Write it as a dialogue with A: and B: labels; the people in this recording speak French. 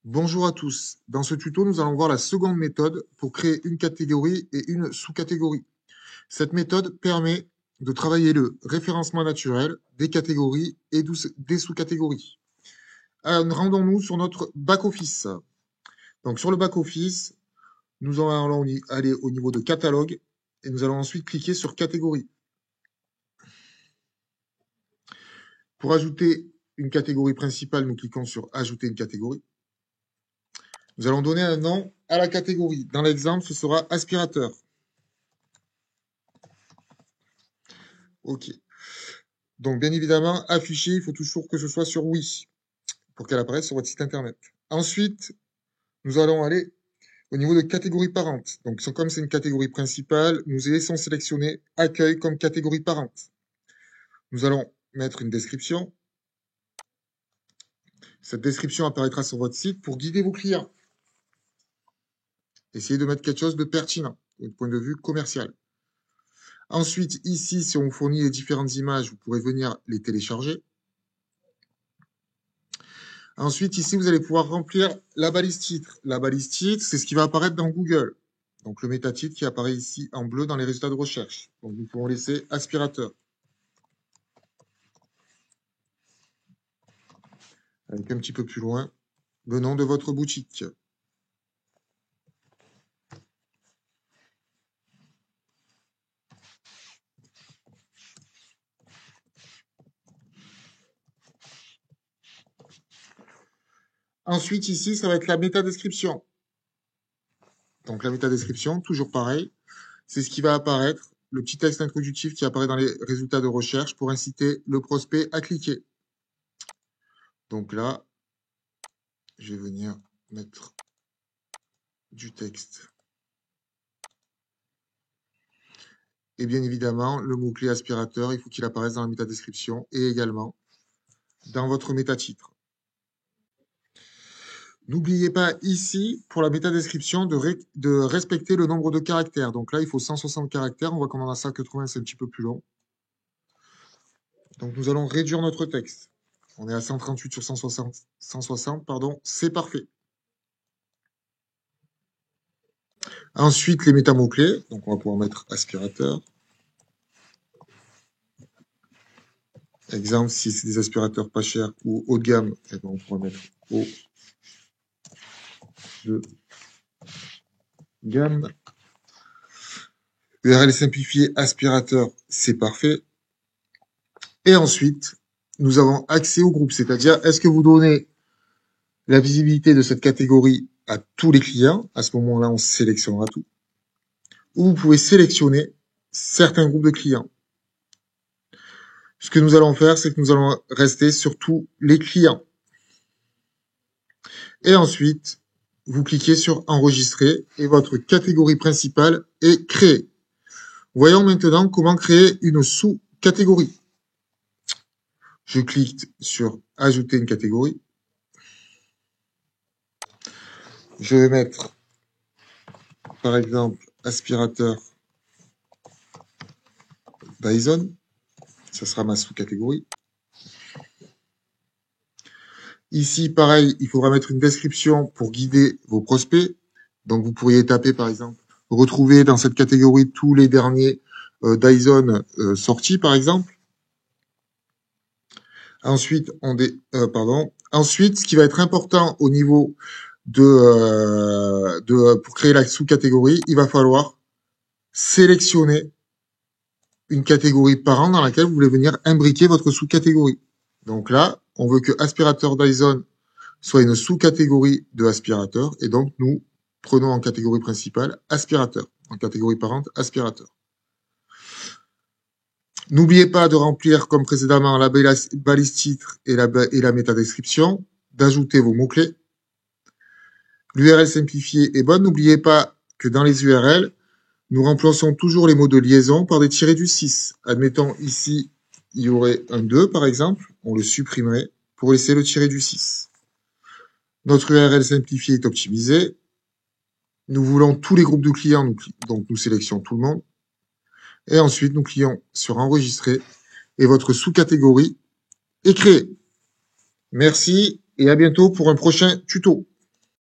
A: Bonjour à tous. Dans ce tuto, nous allons voir la seconde méthode pour créer une catégorie et une sous-catégorie. Cette méthode permet de travailler le référencement naturel des catégories et des sous-catégories. Rendons-nous sur notre back-office. Donc sur le back-office, nous allons aller au niveau de catalogue et nous allons ensuite cliquer sur catégorie. Pour ajouter une catégorie principale, nous cliquons sur ajouter une catégorie. Nous allons donner un nom à la catégorie. Dans l'exemple, ce sera aspirateur. OK. Donc, bien évidemment, afficher, il faut toujours que ce soit sur oui pour qu'elle apparaisse sur votre site internet. Ensuite, nous allons aller au niveau de catégorie parente. Donc, comme c'est une catégorie principale, nous laissons sélectionner accueil comme catégorie parente. Nous allons mettre une description. Cette description apparaîtra sur votre site pour guider vos clients. Essayez de mettre quelque chose de pertinent, du point de vue commercial. Ensuite, ici, si on vous fournit les différentes images, vous pourrez venir les télécharger. Ensuite, ici, vous allez pouvoir remplir la balise titre. La balise titre, c'est ce qui va apparaître dans Google. Donc, le métatitre qui apparaît ici en bleu dans les résultats de recherche. Donc, nous pouvons laisser aspirateur. Avec un petit peu plus loin, le nom de votre boutique. Ensuite, ici, ça va être la métadescription. Donc, la métadescription, toujours pareil, c'est ce qui va apparaître, le petit texte introductif qui apparaît dans les résultats de recherche pour inciter le prospect à cliquer. Donc là, je vais venir mettre du texte. Et bien évidemment, le mot-clé aspirateur, il faut qu'il apparaisse dans la métadescription et également dans votre métatitre. N'oubliez pas ici, pour la métadescription, de respecter le nombre de caractères. Donc là, il faut 160 caractères. On voit qu'on en a 180, c'est un petit peu plus long. Donc nous allons réduire notre texte. On est à 138 sur 160, pardon, c'est parfait. Ensuite, les métamots-clés. Donc on va pouvoir mettre aspirateur. Exemple, si c'est des aspirateurs pas chers ou haut de gamme, eh ben, on pourra mettre haut de gamme. URL simplifié aspirateur, c'est parfait. Et ensuite, nous avons accès au groupe, c'est-à-dire est-ce que vous donnez la visibilité de cette catégorie à tous les clients? À ce moment-là, on sélectionnera tout. Ou vous pouvez sélectionner certains groupes de clients. Ce que nous allons faire, c'est que nous allons rester sur tous les clients. Et ensuite, vous cliquez sur enregistrer et votre catégorie principale est créée. Voyons maintenant comment créer une sous-catégorie. Je clique sur ajouter une catégorie. Je vais mettre, par exemple, aspirateur Dyson. Ça sera ma sous-catégorie. Ici, pareil, il faudra mettre une description pour guider vos prospects. Donc, vous pourriez taper, par exemple, retrouver dans cette catégorie tous les derniers Dyson sortis, par exemple. Ensuite, Ensuite, ce qui va être important au niveau pour créer la sous-catégorie, il va falloir sélectionner une catégorie par an dans laquelle vous voulez venir imbriquer votre sous-catégorie. Donc là, on veut que aspirateur Dyson soit une sous-catégorie de aspirateur, et donc nous prenons en catégorie principale aspirateur, en catégorie parente aspirateur. N'oubliez pas de remplir, comme précédemment, la balise titre et la métadescription, d'ajouter vos mots-clés. L'URL simplifiée est bonne. N'oubliez pas que dans les URL, nous remplaçons toujours les mots de liaison par des tirés du 6. Admettons, ici, il y aurait un 2, par exemple. On le supprimerait pour laisser le tiré du 6. Notre URL simplifiée est optimisée. Nous voulons tous les groupes de clients, donc nous sélectionnons tout le monde. Et ensuite, nous cliquons sur enregistrer et votre sous-catégorie est créée. Merci et à bientôt pour un prochain tuto.